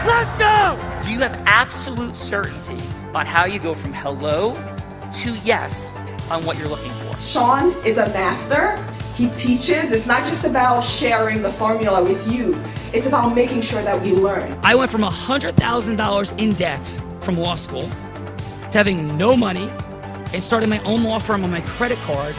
Let's go! Do you have absolute certainty on how you go from hello to yes on what you're looking for? Sean is a master. He teaches. It's not just about sharing the formula with you. It's about making sure that we learn. I went from $100,000 in debt from law school to having no money and starting my own law firm on my credit card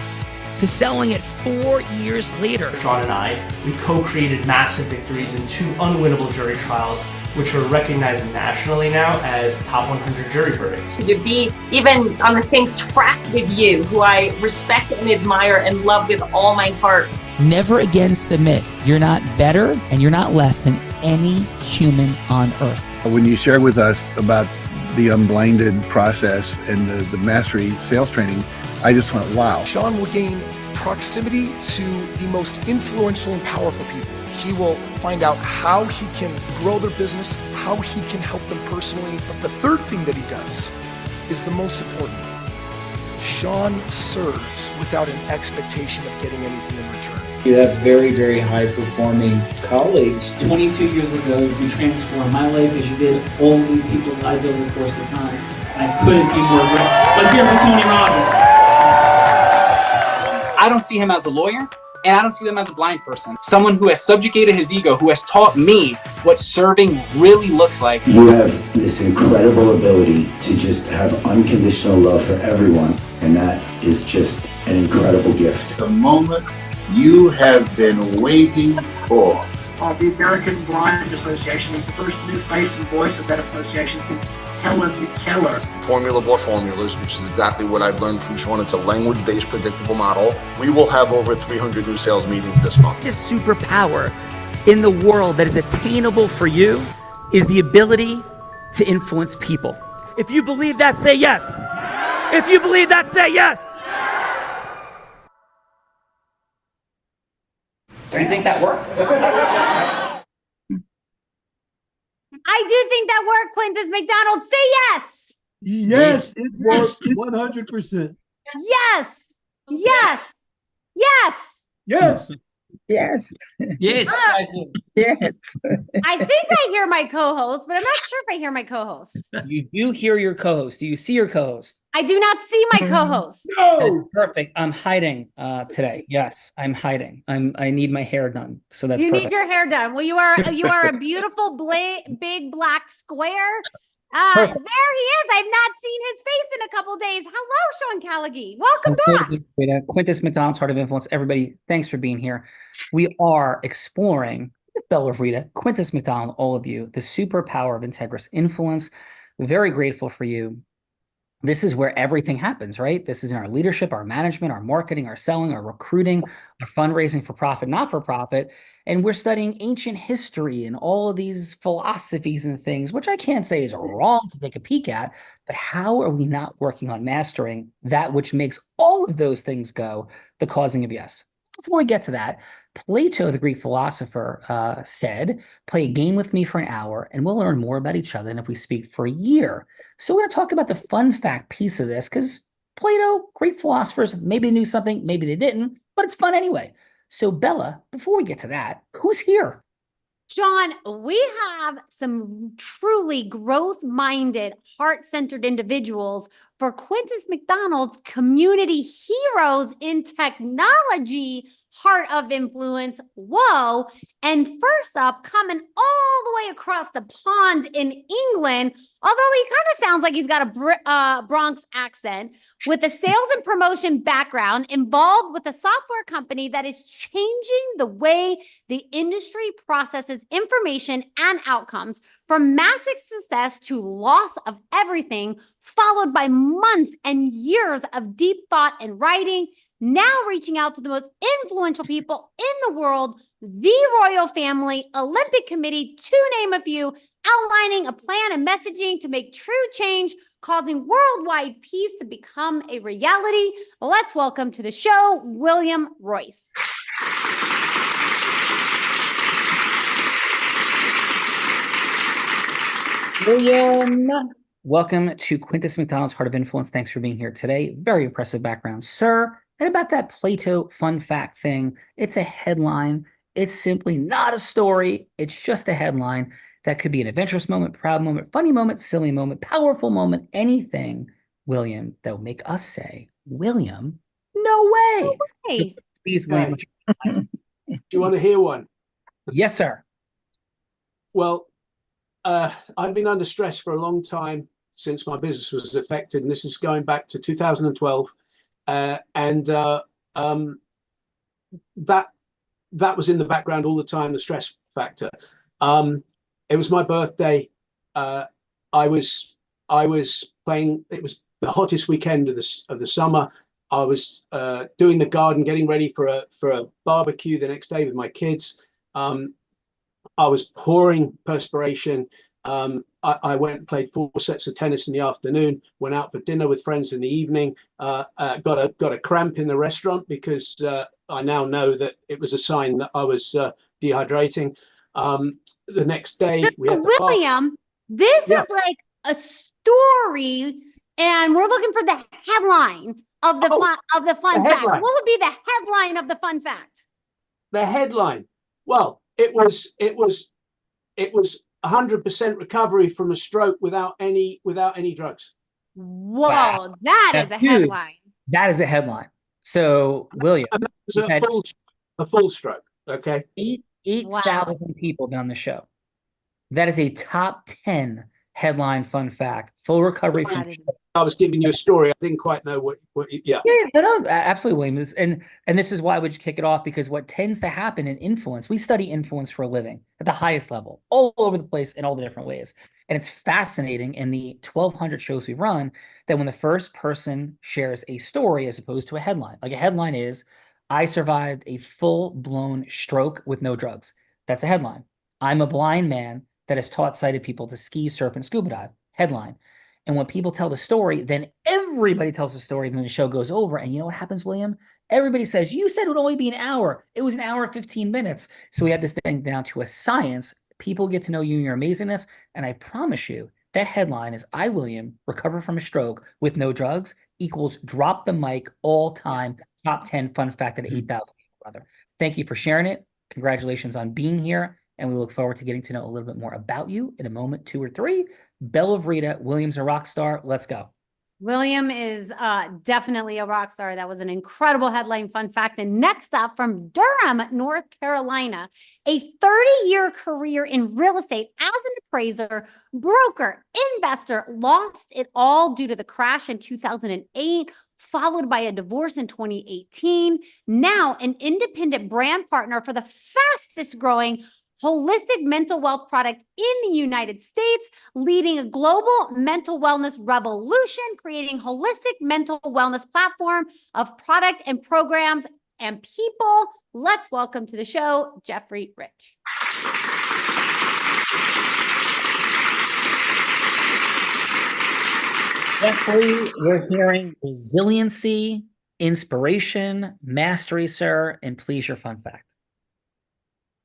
to selling it 4 years later. Sean and I, we co-created massive victories in 2 unwinnable jury trials, which are recognized nationally now as top 100 jury verdicts. To be even on the same track with you, who I respect and admire and love with all my heart. Never again submit. You're not better and you're not less than any human on earth. When you shared with us about the unblinded process and the mastery sales training, I just went, wow. Sean will gain proximity to the most influential and powerful people. He will find out how he can grow their business, how he can help them personally. But the third thing that he does is the most important. Sean serves without an expectation of getting anything in return. You have very, very high-performing colleagues. 22 years ago, you transformed my life as you did all of these people's lives over the course of time. I couldn't be more grateful. Let's hear it for Tony Robbins. I don't see him as a lawyer, and I don't see him as a blind person. Someone who has subjugated his ego, who has taught me what serving really looks like. You have this incredible ability to just have unconditional love for everyone, and that is just an incredible gift. The moment you have been waiting for. The American Blind Association is the first new face and voice of that association since Helen Keller. Formula for formulas, which is exactly what I've learned from Sean. It's a language-based predictable model. We will have over 300 new sales meetings this month. This superpower in the world that is attainable for you is the ability to influence people. If you believe that, say yes. If you believe that, say yes. Do you think that worked? I do think that worked, Quintus McDonald. Say yes. Yes, it works 100%. Yes. Yes. Yes. Yes. Yes. Yes. Yes. I think I hear my co-host, but I'm not sure if I hear my co-host. You do hear your co-host. Do you see your co-host? I do not see my co-host. No. Perfect. I'm hiding today. Yes, I'm hiding. I need my hair done. So that's perfect. You need your hair done. Well, you are a beautiful big black square. There he is. I've not seen his face in a couple days. Hello, Sean Callaghy. Welcome back. Quintus McDonald's Heart of Influence. Everybody, thanks for being here. We are exploring, Bella Rita, Quintus McDonald, all of you, the superpower of integrous influence. Very grateful for you. This is where everything happens, right? This is in our leadership, our management, our marketing, our selling, our recruiting, our fundraising for profit, not for profit. And we're studying ancient history and all of these philosophies and things, which I can't say is wrong to take a peek at, but how are we not working on mastering that which makes all of those things go, the causing of yes? Before we get to that, Plato, the Greek philosopher, said, play a game with me for an hour and we'll learn more about each other than if we speak for a year. So we're going to talk about the fun fact piece of this because Plato, great philosophers, maybe they knew something, maybe they didn't, but it's fun anyway. So Bella, before we get to that, who's here? Sean, we have some truly growth-minded, heart-centered individuals for Quintus McDonald's Community Heroes in Technology Heart of Influence. Whoa. And first up, coming all the way across the pond in England, although he kind of sounds like he's got a Bronx accent, with a sales and promotion background, involved with a software company that is changing the way the industry processes information and outcomes, from massive success to loss of everything, followed by months and years of deep thought and writing. Now reaching out to the most influential people in the world, the royal family, Olympic Committee, to name a few, outlining a plan and messaging to make true change, causing worldwide peace to become a reality. Let's welcome to the show, William Royce. William, welcome to Quintus McDonald's Heart of Influence. Thanks for being here today. Very impressive background, sir. And about that Plato fun fact thing, it's a headline. It's simply not a story. It's just a headline that could be an adventurous moment, proud moment, funny moment, silly moment, powerful moment, anything, William, that will make us say, William, no way. Hey, Please, William. Okay. Do you want to hear one? Yes, sir. Well, I've been under stress for a long time since my business was affected, and this is going back to 2012. That was in the background all the time, the stress factor. It was my birthday. I was playing. It was the hottest weekend of the summer. I was doing the garden, getting ready for a barbecue the next day with my kids. I was pouring perspiration. I went and played 4 sets of tennis in the afternoon. Went out for dinner with friends in the evening. Got a cramp in the restaurant because I now know that it was a sign that I was dehydrating. The next day we had the William, this is like a story, and we're looking for the headline of the fun fact. So what would be the headline of the fun fact? The headline. Well, it was 100% recovery from a stroke without any drugs. Whoa, Wow. that is a headline. That is a headline. So, William, and that was a full stroke. Okay, 8,000 people done the show. That is a top 10 headline fun fact. Full recovery from. I was giving you a story. I didn't quite know what yeah. No, absolutely, William. And this is why we just kick it off, because what tends to happen in influence, we study influence for a living at the highest level, all over the place in all the different ways. And it's fascinating in the 1,200 shows we've run that when the first person shares a story as opposed to a headline, like a headline is, I survived a full-blown stroke with no drugs. That's a headline. I'm a blind man that has taught sighted people to ski, surf, and scuba dive. Headline. And when people tell the story, then everybody tells the story, then the show goes over. And you know what happens, William? Everybody says, you said it would only be an hour. It was an hour and 15 minutes. So we had this thing down to a science. People get to know you and your amazingness. And I promise you, that headline is, I, William, recover from a stroke with no drugs equals drop the mic all time, top 10 fun fact at 8,000 people, brother. Thank you for sharing it. Congratulations on being here. And we look forward to getting to know a little bit more about you in a moment, 2 or 3. Belle of Rita, William's a rock star. Let's go. William is definitely a rock star. That was an incredible headline fun fact. And next up, from Durham, North Carolina, a 30-year career in real estate as an appraiser, broker, investor, lost it all due to the crash in 2008, followed by a divorce in 2018. Now an independent brand partner for the fastest growing holistic mental wealth product in the United States, leading a global mental wellness revolution, creating holistic mental wellness platform of product and programs and people. Let's welcome to the show, Jeffrey Rich. Jeffrey, we're hearing resiliency, inspiration, mastery, sir, and please your fun fact.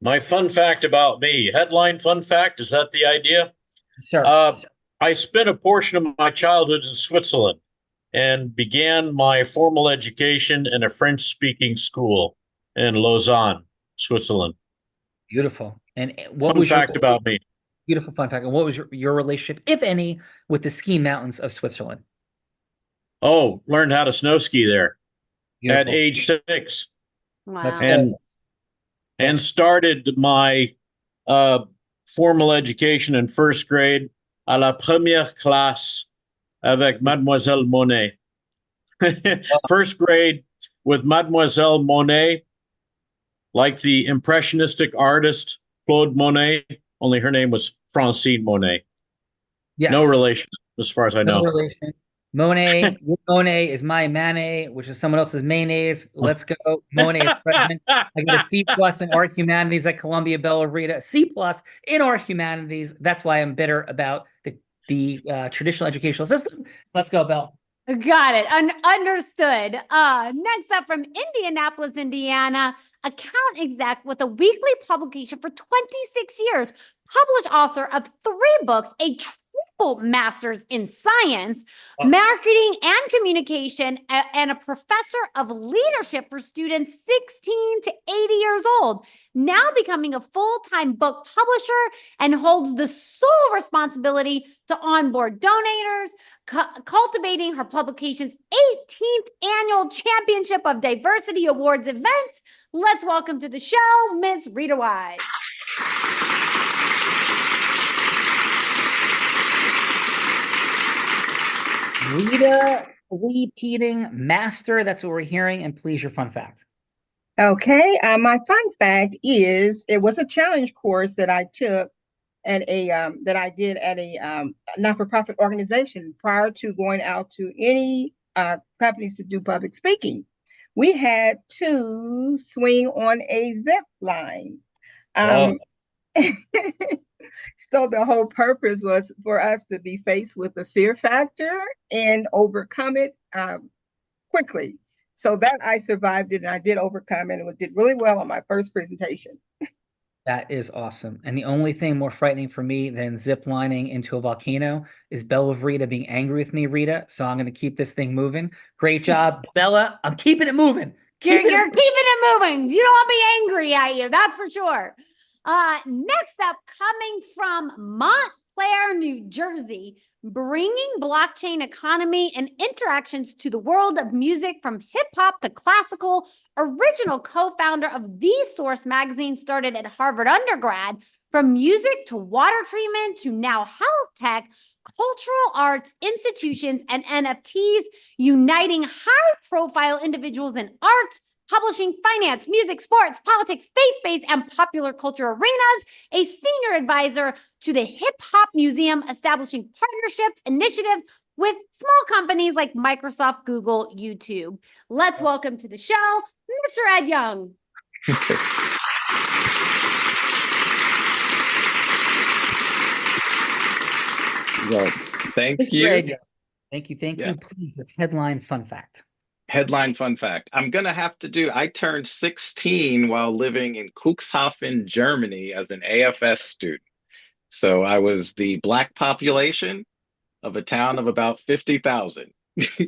My fun fact about me, headline fun fact, is that the idea? Sure. I spent a portion of my childhood in Switzerland and began my formal education in a French-speaking school in Lausanne, Switzerland. Beautiful. And what fun was fact about me? Beautiful fun fact. And what was your relationship, if any, with the ski mountains of Switzerland? Oh, learned how to snow ski there Beautiful. at age 6. Wow. And started my formal education in first grade à la première classe avec Mademoiselle Monet. First grade with Mademoiselle Monet, like the impressionistic artist Claude Monet, only her name was Francine Monet. Yes. No relation, as far as I know. No relation. Monet, Monet is my Manet, which is someone else's mayonnaise. Let's go. Monet is president. I got a C+ in art humanities at Columbia Bella Rita. C+ in art humanities. That's why I'm bitter about the traditional educational system. Let's go, Belle. Got it. Understood. Next up, from Indianapolis, Indiana, account exec with a weekly publication for 26 years, published author of 3 books, a master's in science, marketing and communication, and a professor of leadership for students 16 to 80 years old, now becoming a full-time book publisher and holds the sole responsibility to onboard donors, cultivating her publication's 18th annual Championship of Diversity Awards event. Let's welcome to the show, Miss Rita Wise. Rita, repeating master. That's what we're hearing. And please, your fun fact. Okay. My fun fact is it was a challenge course that I took at a that I did at a not-for-profit organization prior to going out to any companies to do public speaking. We had to swing on a zip line. So the whole purpose was for us to be faced with the fear factor and overcome it quickly. So that I survived it and I did overcome it and did really well on my first presentation. That is awesome. And the only thing more frightening for me than zip lining into a volcano is Bella of Rita being angry with me, Rita. So I'm going to keep this thing moving. Great job, Bella. I'm keeping it moving. You're keeping it moving. You don't want me angry at you. That's for sure. Next up, coming from Montclair, New Jersey, bringing blockchain economy and interactions to the world of music from hip hop to classical, original co-founder of The Source magazine, started at Harvard undergrad, from music to water treatment to now health tech, cultural arts, institutions, and NFTs, uniting high-profile individuals in art, publishing, finance, music, sports, politics, faith-based, and popular culture arenas, a senior advisor to the Hip Hop Museum, establishing partnerships, initiatives with small companies like Microsoft, Google, YouTube. Let's welcome to the show, Mr. Ed Young. Well, thank Mr. you. Ed Young. Thank you. Yeah. Please, the headline fun fact. Headline fun fact. I'm going to have to do, I turned 16 while living in Cuxhaven, Germany as an AFS student. So I was the Black population of a town of about 50,000. So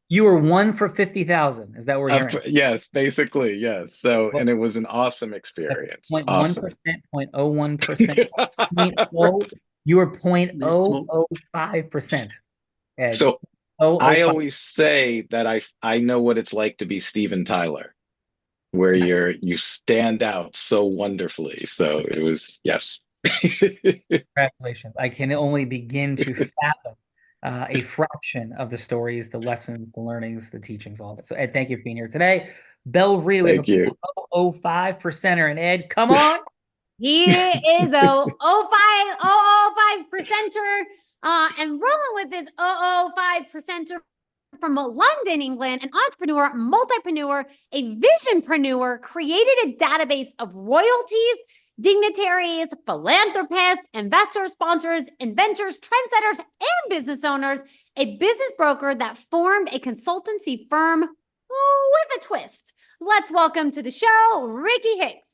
you were 1 for 50,000. Is that what we're hearing? Yes, basically, yes. So, and it was an awesome experience. 0.1%, Awesome. 0.01%, you were 0.005%. Ed. So I always say that I know what it's like to be Steven Tyler, where you stand out so wonderfully. So it was, yes. Congratulations. I can only begin to fathom a fraction of the stories, the lessons, the learnings, the teachings, all of it. So Ed, thank you for being here today. Bell Rita, we have a 0.005%er, and Ed, come on. He is a 0.005%er. And rolling with this 0.005%er from London, England, an entrepreneur, multipreneur, a visionpreneur, created a database of royalties, dignitaries, philanthropists, investors, sponsors, inventors, trendsetters, and business owners, a business broker that formed a consultancy firm with a twist. Let's welcome to the show, Ricky Hicks.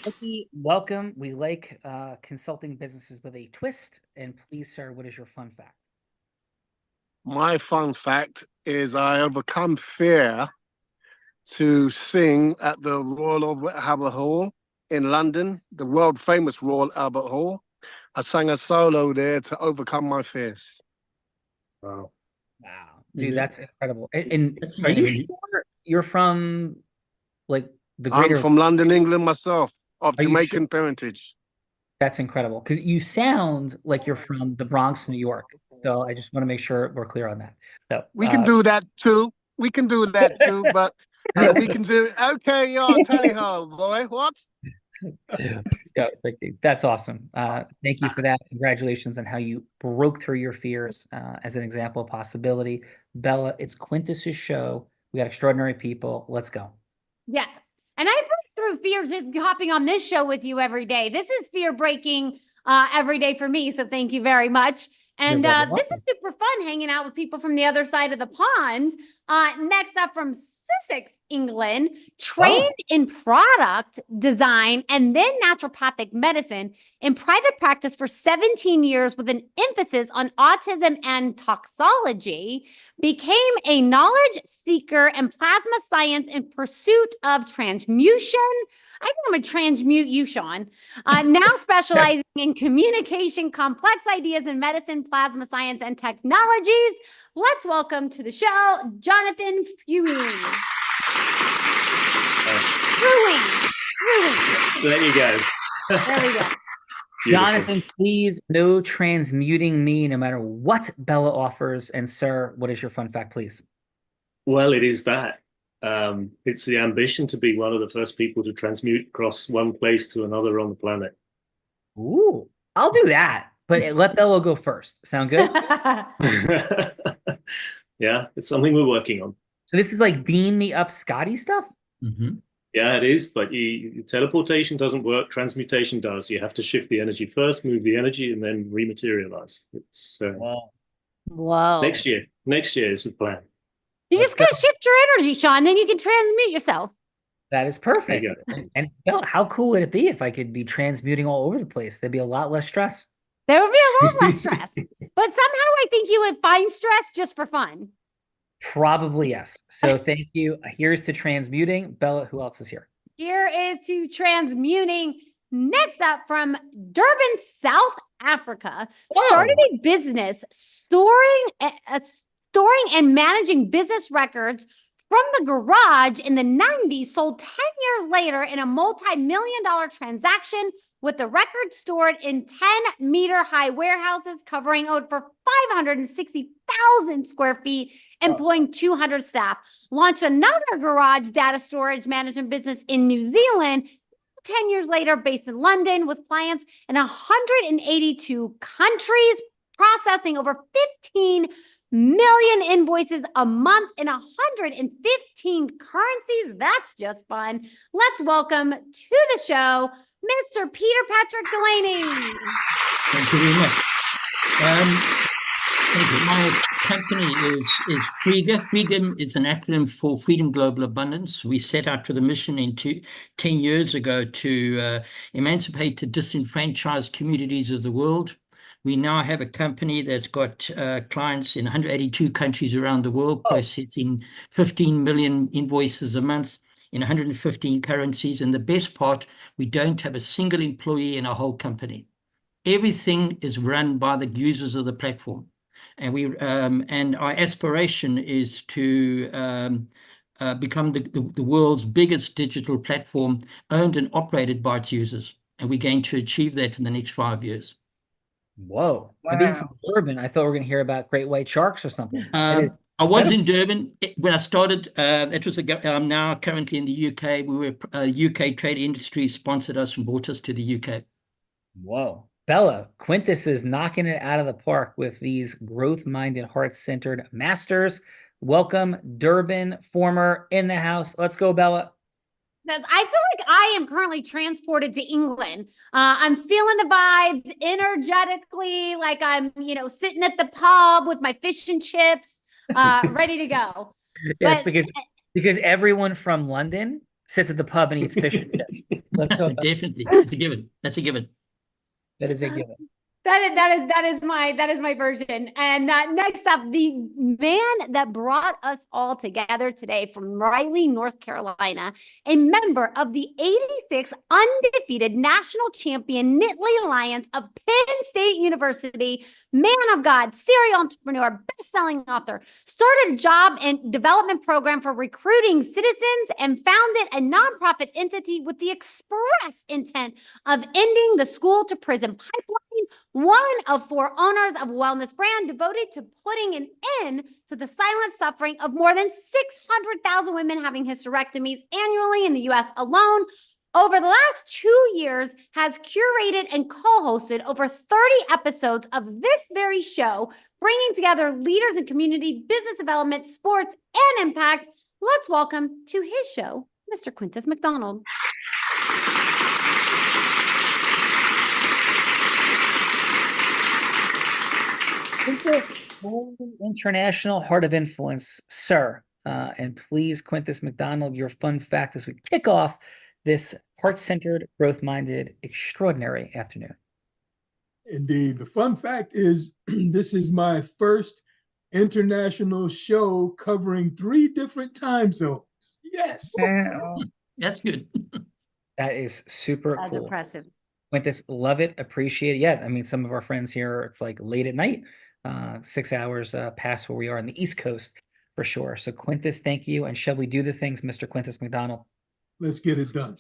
Ricky, welcome. We like consulting businesses with a twist. And please, sir, what is your fun fact? My fun fact is I overcome fear to sing at the Royal Albert Hall in London, the world famous Royal Albert Hall. I sang a solo there to overcome my fears. Wow. Dude, that's incredible. And are you sure you're from like the greater... I'm from London, England myself, of Jamaican parentage. That's incredible, because you sound like you're from the Bronx, New York. So I just want to make sure we're clear on that. So we can do that too. We can do that too, but we can do okay, yeah, tally ho, boy. What? That's awesome. Thank you for that. Congratulations on how you broke through your fears as an example of possibility. Bella, it's Quintus's show. We got extraordinary people. Let's go. Yes. And I break through fears just hopping on this show with you every day. This is fear breaking every day for me. So thank you very much. And this is super fun hanging out with people from the other side of the pond. Next up from Sussex, England, trained in product design and then naturopathic medicine in private practice for 17 years with an emphasis on autism and toxology, became a knowledge seeker and plasma science in pursuit of transmutation. I think I'm going to transmute you, Sean. Now specializing in communication, complex ideas in medicine, plasma science, and technologies. Let's welcome to the show, Jonathan Fewing. There you go. There we go. Jonathan, please, no transmuting me no matter what Bella offers. And sir, what is your fun fact, please? Well, it is that. It's the ambition to be one of the first people to transmute across one place to another on the planet. Ooh, I'll do that. But let Bella go first. Sound good? Yeah, it's something we're working on. So this is like beam me up Scotty stuff? Mm-hmm. Yeah, it is, but teleportation doesn't work. Transmutation does. You have to shift the energy first, move the energy, and then rematerialize. It's Whoa. Next year is the plan. You just gotta shift your energy, Sean, then you can transmute yourself. That is perfect. And Bella, how cool would it be if I could be transmuting all over the place? There'd be a lot less stress. There would be a lot less stress. But somehow I think you would find stress just for fun. Probably yes. So thank you. Here's to transmuting. Bella, who else is here? Here is to transmuting. Next up from Durban, South Africa, started a business storing and managing business records from the garage in the 90s, sold 10 years later in a multi-million-dollar transaction with the record stored in 10-meter-high warehouses covering over 560,000 square feet, employing 200 staff. Launched another garage data storage management business in New Zealand 10 years later, based in London, with clients in 182 countries, processing over 15 million invoices a month in 115 currencies. That's just fun. Let's welcome to the show, Mr. Peter Patrick Delaney. Thank you very much. Thank you. My company is FREEGA. FREEGA is an acronym for Freedom Global Abundance. We set out to the mission 10 years ago to emancipate the disenfranchised communities of the world. We now have a company that's got clients in 182 countries around the world, processing 15 million invoices a month in 115 currencies. And the best part, we don't have a single employee in our whole company. Everything is run by the users of the platform. And our aspiration is to become the world's biggest digital platform owned and operated by its users. And we're going to achieve that in the next 5 years. Whoa. Wow. Being from Durban, I thought we were going to hear about great white sharks or something. I was in Durban when I started. I'm now currently in the UK. UK Trade Industry sponsored us and brought us to the UK. Whoa. Bella, Quintus is knocking it out of the park with these growth-minded, heart-centered masters. Welcome, Durban, former in the house. Let's go, Bella. I feel like I am currently transported to England. I'm feeling the vibes energetically, like I'm, sitting at the pub with my fish and chips, ready to go. Yes, because everyone from London sits at the pub and eats fish and chips. Let's go. Definitely, it's a given. That's a given. That is a given. That is my version. And next up, the man that brought us all together today from Raleigh, North Carolina, a member of the 86 undefeated national champion Nittany Lions of Penn State University, man of God, serial entrepreneur, best-selling author, started a job and development program for recruiting citizens and founded a nonprofit entity with the express intent of ending the school to prison pipeline. One of 4 owners of a wellness brand devoted to putting an end to the silent suffering of more than 600,000 women having hysterectomies annually in the U.S. alone. Over the last 2 years, has curated and co-hosted over 30 episodes of this very show, bringing together leaders in community, business development, sports, and impact. Let's welcome to his show, Mr. Quintus McDonald. Quintus, International Heart of Influence. Sir, And please, Quintus McDonald, your fun fact as we kick off this heart-centered, growth-minded, extraordinary afternoon. Indeed. The fun fact is this is my first international show covering 3 different time zones. Yes. That's good. That is super That's cool. impressive. Quintus, love it, appreciate it. Yeah, I mean, some of our friends here, it's like late at night, 6 hours past where we are on the East Coast for sure. So Quintus, thank you. And shall we do the things, Mr. Quintus McDonald? Let's get it done.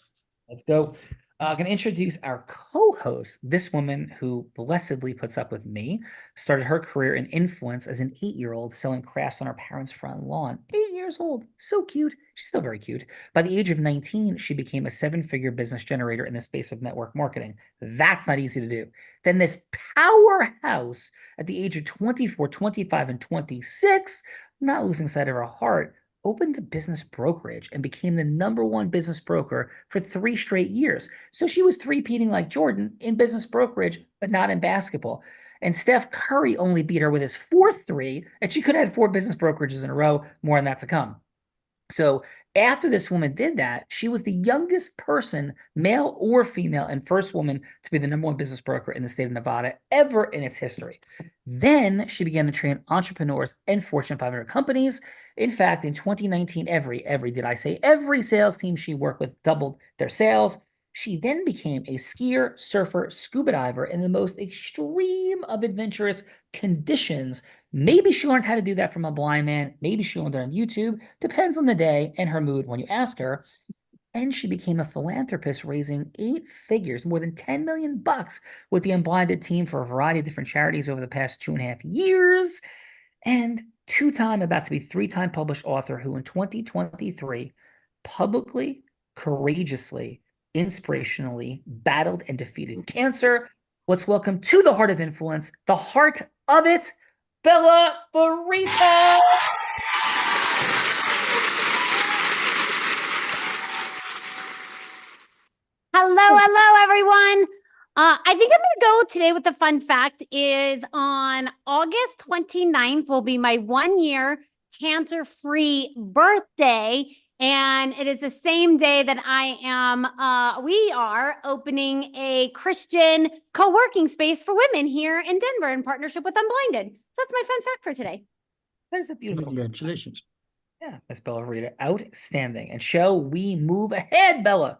Let's go. I'm going to introduce our co-host, this woman who blessedly puts up with me, started her career in influence as an 8-year-old selling crafts on her parents' front lawn. 8 years old. So cute. She's still very cute. By the age of 19, she became a 7-figure business generator in the space of network marketing. That's not easy to do. Then this powerhouse at the age of 24, 25, and 26, not losing sight of her heart, opened a business brokerage and became the #1 business broker for 3 straight years. So she was three-peating like Jordan in business brokerage, but not in basketball. And Steph Curry only beat her with his 4th 3, and she could have had 4 business brokerages in a row, more on that to come. So after this woman did that, she was the youngest person, male or female, and first woman to be the #1 business broker in the state of Nevada ever in its history. Then she began to train entrepreneurs and Fortune 500 companies. In fact, in 2019, every sales team she worked with doubled their sales. She then became a skier, surfer, scuba diver in the most extreme of adventurous conditions. Maybe she learned how to do that from a blind man. Maybe she learned it on YouTube. Depends on the day and her mood when you ask her. And she became a philanthropist, raising 8 figures, more than $10 million with the Unblinded team for a variety of different charities over the past 2.5 years. And 2-time, about to be 3-time published author who in 2023 publicly, courageously, inspirationally battled and defeated cancer. Let's welcome to the Heart of Influence, the heart of it, Bella Burrito. Hello, everyone. I think I'm going to go today with the fun fact is on August 29th will be my 1-year cancer-free birthday. And it is the same day that we are opening a Christian co-working space for women here in Denver in partnership with Unblinded. So that's my fun fact for today. That is a beautiful. Congratulations. Yeah, Miss Bella Rita, outstanding. And shall we move ahead, Bella?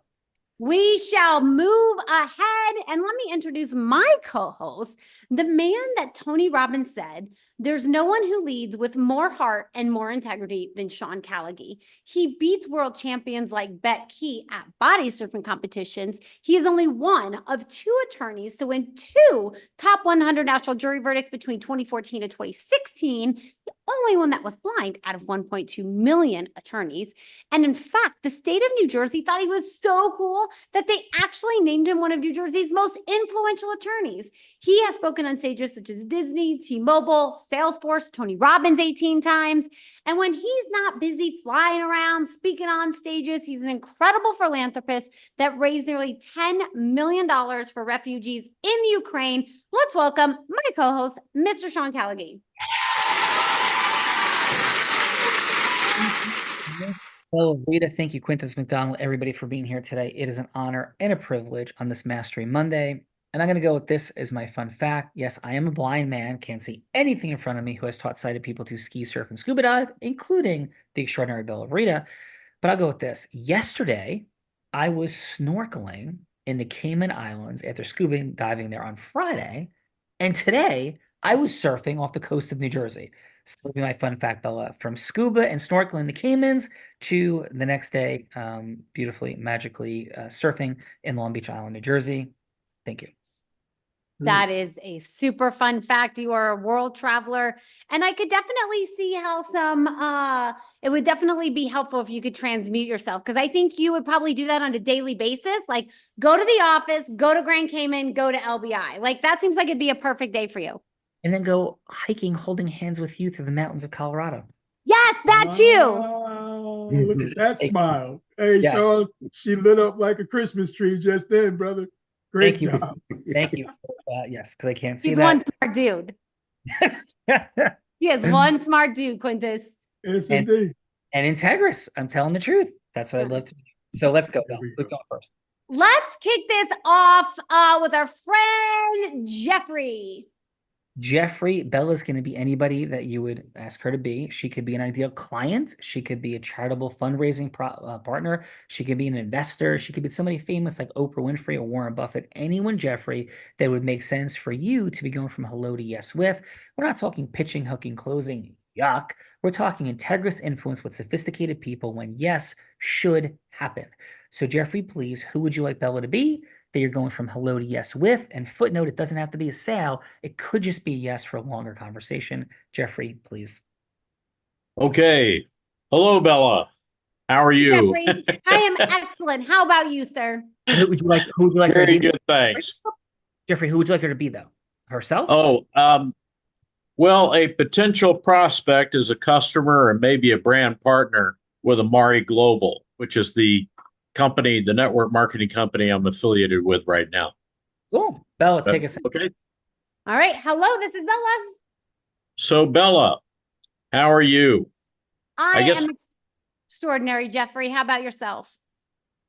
We shall move ahead, and let me introduce my co-host, the man that Tony Robbins said, there's no one who leads with more heart and more integrity than Sean Callagy. He beats world champions like Bet Key at body surfing competitions. He is only one of 2 attorneys to win 2 top 100 national jury verdicts between 2014 and 2016. The only one that was blind out of 1.2 million attorneys. And in fact, the state of New Jersey thought he was so cool that they actually named him one of New Jersey's most influential attorneys. He has spoken on stages such as Disney, T-Mobile, Salesforce, Tony Robbins 18 times. And when he's not busy flying around, speaking on stages, he's an incredible philanthropist that raised nearly $10 million for refugees in Ukraine. Let's welcome my co-host, Mr. Sean Callagy. Well, Rita, thank you, Quintus McDonald, everybody for being here today. It is an honor and a privilege on this Mastery Monday. And I'm going to go with this as my fun fact. Yes, I am a blind man, can't see anything in front of me, who has taught sighted people to ski, surf, and scuba dive, including the extraordinary Bella Rita. But I'll go with this. Yesterday, I was snorkeling in the Cayman Islands after scuba diving there on Friday. And today, I was surfing off the coast of New Jersey. So that'll be my fun fact, Bella. From scuba and snorkeling in the Caymans to the next day, beautifully, magically surfing in Long Beach Island, New Jersey. Thank you. That is a super fun fact. You are a world traveler. And I could definitely see how it would definitely be helpful if you could transmute yourself. Because I think you would probably do that on a daily basis. Like go to the office, go to Grand Cayman, go to LBI. Like that seems like it'd be a perfect day for you. And then go hiking, holding hands with you through the mountains of Colorado. Yes, that too. Oh, look at that smile. Hey, yes. Sean, she lit up like a Christmas tree just then, brother. Great job. Thank you. Yes, because I can't see He's that. One smart dude. He is one smart dude, Quintus. Yes, indeed. And Integris. I'm telling the truth. That's what I'd love to be. So let's go. Let's go first. Let's kick this off with our friend Jeffrey. Jeffrey, Bella's going to be anybody that you would ask her to be. She could be an ideal client. She could be a charitable fundraising partner. She could be an investor. She could be somebody famous like Oprah Winfrey or Warren Buffett. Anyone, Jeffrey, that would make sense for you to be going from hello to yes with. We're not talking pitching, hooking, closing. Yuck. We're talking Integris influence with sophisticated people when yes should happen. So Jeffrey, please, who would you like Bella to be? That you're going from hello to yes with, and footnote, it doesn't have to be a sale. It could just be a yes for a longer conversation. Jeffrey, please. Okay. Hello, Bella. How are you? Jeffrey, I am excellent. How about you, sir? Who would you like her Very to be? good, thanks. Jeffrey, who would you like her to be, though? Herself? Oh, well, a potential prospect is a customer and maybe a brand partner with Amari Global, which is the company, the network marketing company I'm affiliated with right now. Cool. Bella, take us in. Okay. All right. Hello, this is Bella. So, Bella, how are you? I am extraordinary, Jeffrey. How about yourself?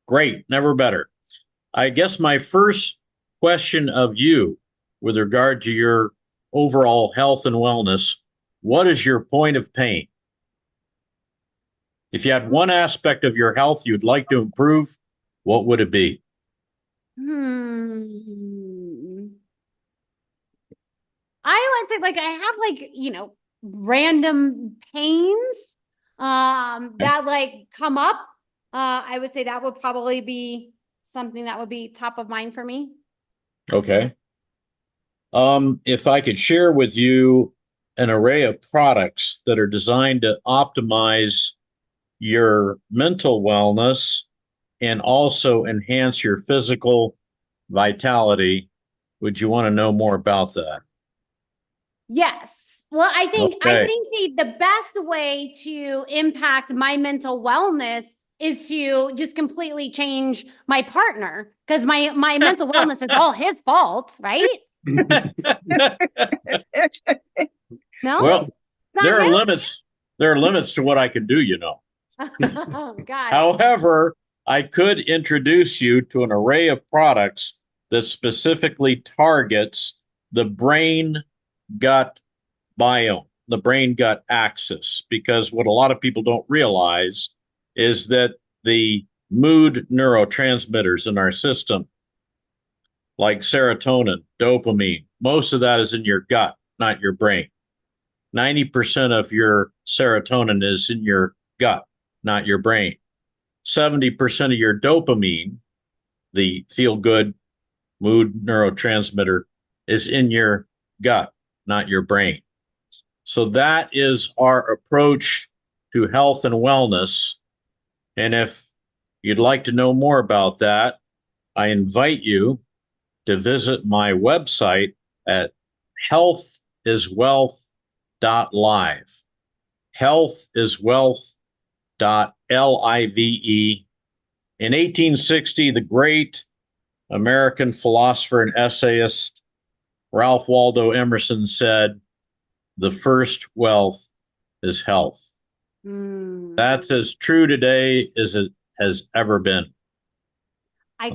Great. Never better. I guess my first question of you with regard to your overall health and wellness, what is your point of pain? If you had one aspect of your health you'd like to improve, what would it be? I would say like I have like, you know, random pains that like come up. I would say that would probably be something that would be top of mind for me. Okay. If I could share with you an array of products that are designed to optimize your mental wellness and also enhance your physical vitality, would you want to know more about that? Yes. Well, I think Okay. the best way to impact my mental wellness is to just completely change my partner, because my mental wellness is all his fault, right? No? Well, there are limits. There are limits to what I can do, you know. Oh, God. However, I could introduce you to an array of products that specifically targets the brain-gut biome, the brain-gut axis, because what a lot of people don't realize is that the mood neurotransmitters in our system, like serotonin, dopamine, most of that is in your gut, not your brain. 90% of your serotonin is in your gut, not your brain. 70% of your dopamine, the feel-good mood neurotransmitter, is in your gut, not your brain. So that is our approach to health and wellness. And if you'd like to know more about that, I invite you to visit my website at healthiswealth.live. Healthiswealth.live. In 1860, the great American philosopher and essayist Ralph Waldo Emerson said, "The first wealth is health." That's as true today as it has ever been. I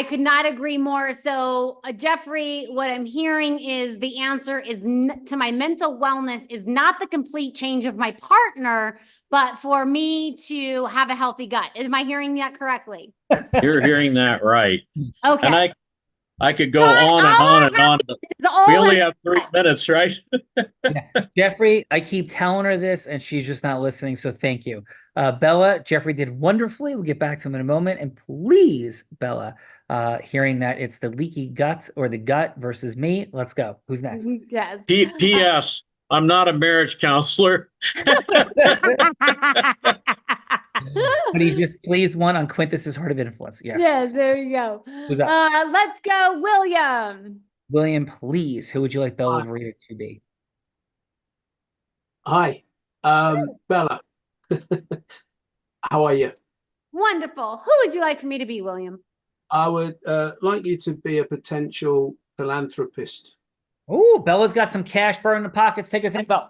could not agree more. So, Jeffrey, what I'm hearing is the answer is to my mental wellness is not the complete change of my partner, but for me to have a healthy gut. Am I hearing that correctly? You're hearing that right. Okay. And I could go on and on and on. We only have 3 minutes, right? Yeah. Jeffrey, I keep telling her this and she's just not listening. So thank you. Bella, Jeffrey did wonderfully. We'll get back to him in a moment. And please, Bella, hearing that it's the leaky gut or the gut versus me. Let's go. Who's next? Yes. P.S. I'm not a marriage counselor. Honey, just please one on Quintus's Heart of Influence. Yes. Yes, there you go. Who's up? Let's go, William. William, please. Who would you like Bella Rita to be? Hi, Bella. How are you? Wonderful. Who would you like for me to be, William? I would like you to be a potential philanthropist. Oh, Bella's got some cash burning in the pockets. Take us in, Bella.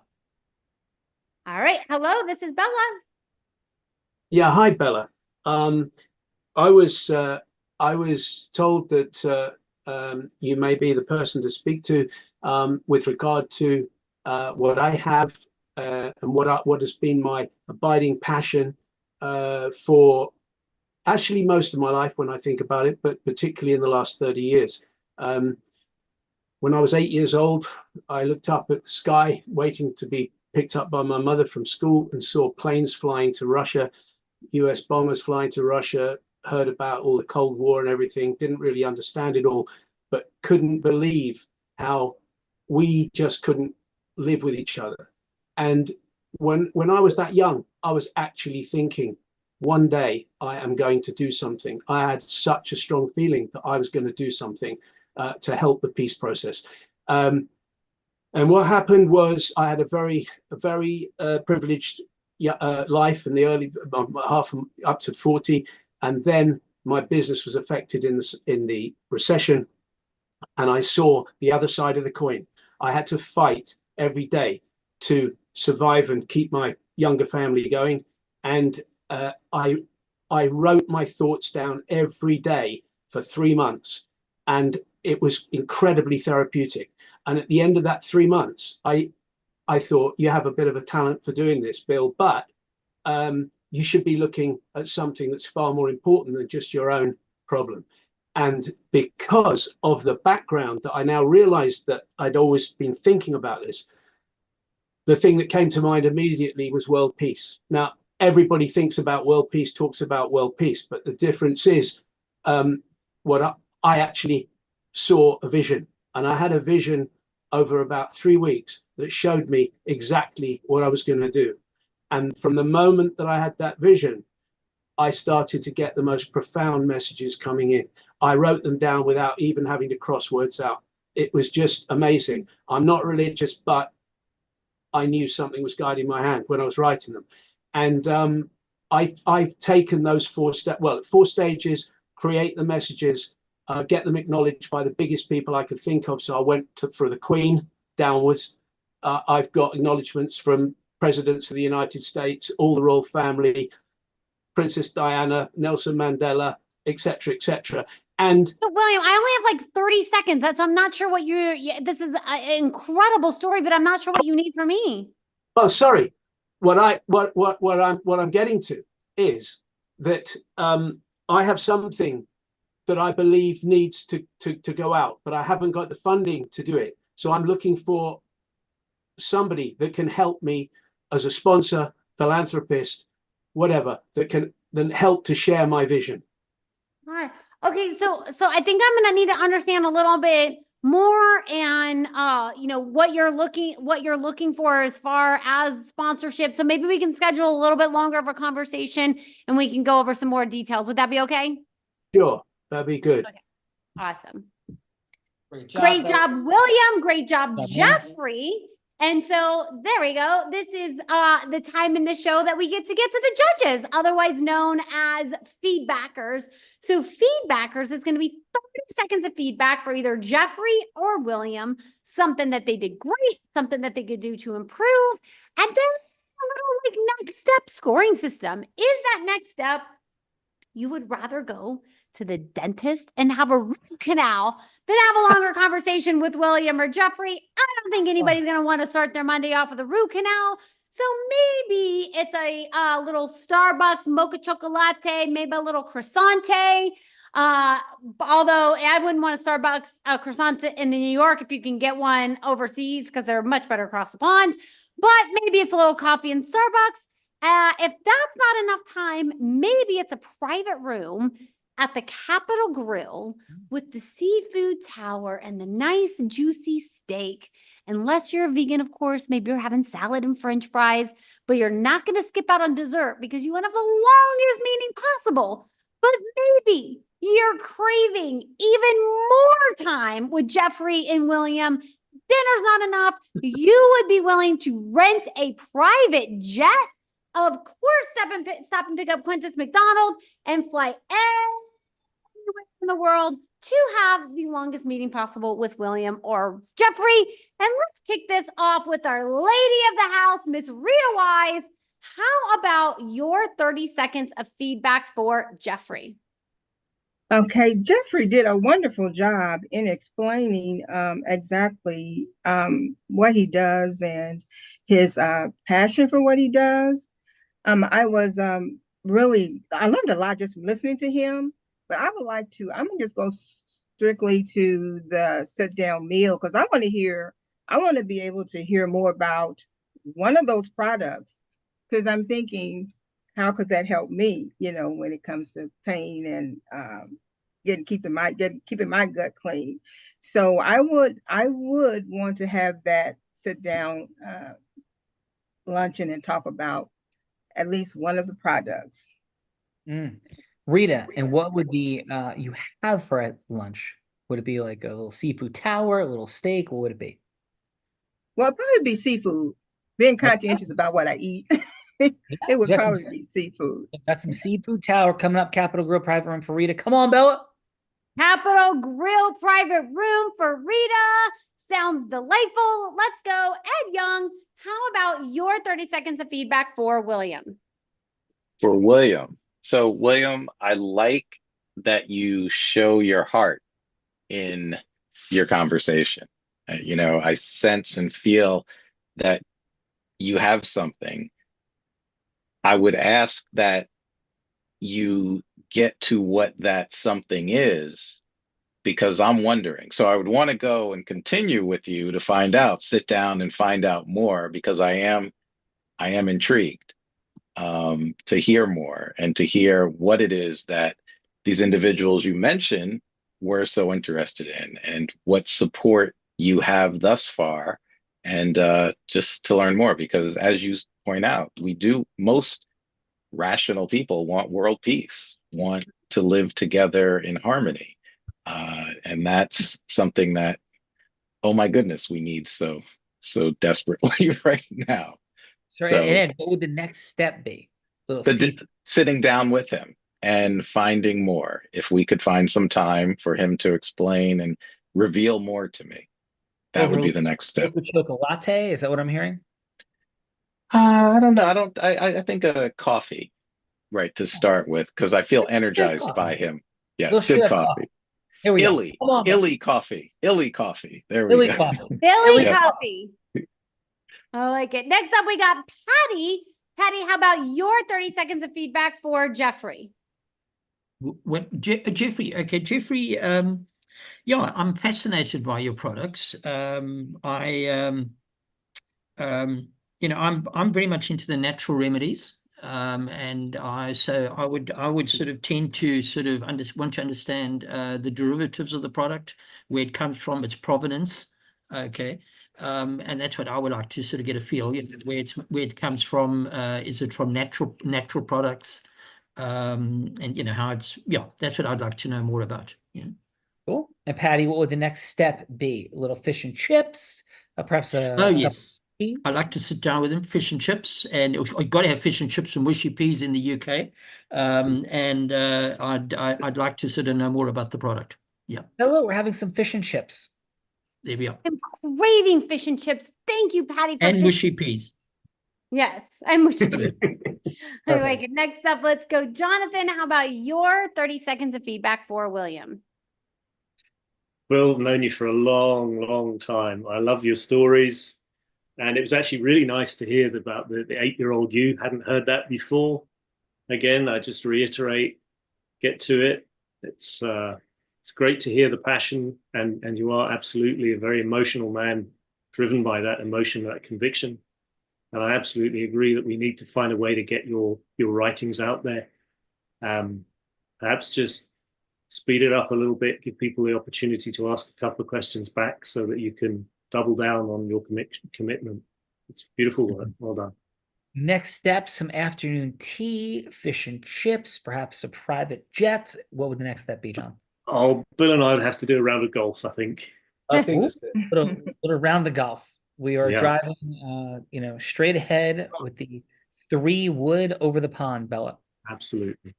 All right. Hello, this is Bella. Yeah, hi Bella. I was told that you may be the person to speak to with regard to what I have and what has been my abiding passion for actually most of my life when I think about it, but particularly in the last 30 years. When I was 8 years old, I looked up at the sky, waiting to be picked up by my mother from school, and saw planes flying to Russia, US bombers flying to Russia, heard about all the Cold War and everything, didn't really understand it all, but couldn't believe how we just couldn't live with each other. And when I was that young, I was actually thinking, one day I am going to do something. I had such a strong feeling that I was going to do something to help the peace process. And what happened was I had a very privileged life in the early half up to 40, and then my business was affected in the recession, and I saw the other side of the coin. I had to fight every day to survive and keep my younger family going, and I wrote my thoughts down every day for 3 months, and it was incredibly therapeutic. And at the end of that 3 months, I thought, you have a bit of a talent for doing this, Bill, but you should be looking at something that's far more important than just your own problem. And because of the background that I now realized that I'd always been thinking about this, the thing that came to mind immediately was world peace. Now, everybody thinks about world peace, talks about world peace, but the difference is what I actually saw a vision. And I had a vision over about 3 weeks that showed me exactly what I was going to do. And from the moment that I had that vision, I started to get the most profound messages coming in. I wrote them down without even having to cross words out. It was just amazing. I'm not religious, but I knew something was guiding my hand when I was writing them. And I've taken those four stages, create the messages, get them acknowledged by the biggest people I could think of. So I went for the Queen downwards. I've got acknowledgements from presidents of the United States, all the royal family, Princess Diana, Nelson Mandela, etc., etc. And So, William, I only have like 30 seconds. That's I'm not sure what this is an incredible story, but I'm not sure what you need from me. Oh, sorry. What I'm getting to is that I have something that I believe needs to go out, but I haven't got the funding to do it. So I'm looking for somebody that can help me as a sponsor, philanthropist, whatever, that can then help to share my vision. All right. Okay, so I think I'm gonna need to understand a little bit more, and what you're looking for as far as sponsorship. So maybe we can schedule a little bit longer of a conversation and we can go over some more details. Would that be okay? Sure, that'd be good. Okay. Awesome. Great job, Great job, William. Great job, Job, Jeffrey. And so there we go. This is the time in the show that we get to the judges, otherwise known as feedbackers. So feedbackers is going to be 30 seconds of feedback for either Jeffrey or William, something that they did great, something that they could do to improve, and then a little next step scoring system. Is that next step you would rather go to the dentist and have a root canal than have a longer conversation with William or Jeffrey? I don't think anybody's going to want to start their Monday off with a root canal. So maybe it's a little Starbucks mocha chocolate, maybe a little croissante. Although I wouldn't want a Starbucks croissant in New York if you can get one overseas, because they're much better across the pond. But maybe it's a little coffee in Starbucks. If that's not enough time, maybe it's a private room at the Capitol Grill with the seafood tower and the nice juicy steak. Unless you're a vegan, of course, maybe you're having salad and French fries, but you're not going to skip out on dessert because you want to have the longest meeting possible. But maybe you're craving even more time with Jeffrey and William. Dinner's not enough. You would be willing to rent a private jet, of course, stop and pick up Quintus McDonald and fly way in the world to have the longest meeting possible with William or Jeffrey. And let's kick this off with our lady of the house, Miss Rita Wise. How about your 30 seconds of feedback for Jeffrey? Okay, Jeffrey did a wonderful job in explaining exactly what he does and his passion for what he does. I was really, I learned a lot just from listening to him, but I would like to, I'm gonna just go strictly to the sit down meal because I want to be able to hear more about one of those products because I'm thinking, how could that help me, when it comes to pain and keeping my gut clean. So I would want to have that sit down luncheon and talk about at least one of the products. Rita, and what would the you have for lunch? Would it be like a little seafood tower, a little steak? What would it be? Well, it'd probably be seafood. Being conscientious about what I eat, it would probably be seafood. Got some seafood tower coming up. Capitol Grill private room for Rita. Come on, Bella. Capitol Grill private room for Rita. Sounds delightful. Let's go. Ed Young, how about your 30 seconds of feedback for William? For William. So, William, I like that you show your heart in your conversation. I sense and feel that you have something. I would ask that you get to what that something is, because I'm wondering. So I would want to go and continue with you to find out, sit down and find out more, because I am intrigued to hear more and to hear what it is that these individuals you mentioned were so interested in and what support you have thus far, and just to learn more, because as you point out, most rational people want world peace, want to live together in harmony. And that's something that, oh my goodness, we need so desperately right now. So, and Ed, what would the next step be? Sitting down with him and finding more. If we could find some time for him to explain and reveal more to me, that would be the next step. Chocolate latte? Is that what I'm hearing? I don't know. I think a coffee, right, to start with, because I feel energized by him. Yes, good coffee. Here we go. Illy coffee. Illy coffee. There we go. Billy coffee. I like it. Next up, we got Patty. Patty, how about your 30 seconds of feedback for Jeffrey? Jeffrey, okay, Jeffrey, yeah, I'm fascinated by your products. I'm very much into the natural remedies. And I would sort of tend to want to understand the derivatives of the product, where it comes from, its provenance. Okay. And that's what I would like to sort of get a feel, where it comes from. Is it from natural products? And how it's, that's what I'd like to know more about. Cool. And Patty, what would the next step be? A little fish and chips, perhaps a. Oh yes. I like to sit down with them, fish and chips, and I've got to have fish and chips and wishy peas in the UK. And I'd like to sort of know more about the product. Yeah. Hello, we're having some fish and chips. There we are. I'm craving fish and chips. Thank you, Patty. And wishy peas. Yes, I'm wishy peas. I like it. Next up, let's go. Jonathan, how about your 30 seconds of feedback for William? Well, I've known you for a long, long time. I love your stories. And it was actually really nice to hear about the 8-year-old you. Hadn't heard that before. Again, I just reiterate, get to it. It's great to hear the passion, and you are absolutely a very emotional man, driven by that emotion, that conviction. And I absolutely agree that we need to find a way to get your writings out there. Perhaps just speed it up a little bit, give people the opportunity to ask a couple of questions back so that you can double down on your commitment. It's beautiful work. Well done. Next step, some afternoon tea, fish and chips, perhaps a private jet. What would the next step be, John? Oh, Bill and I would have to do a round of golf, I think. I think that's it. Put around the golf. We are driving, straight ahead with the 3 wood over the pond, Bella. Absolutely.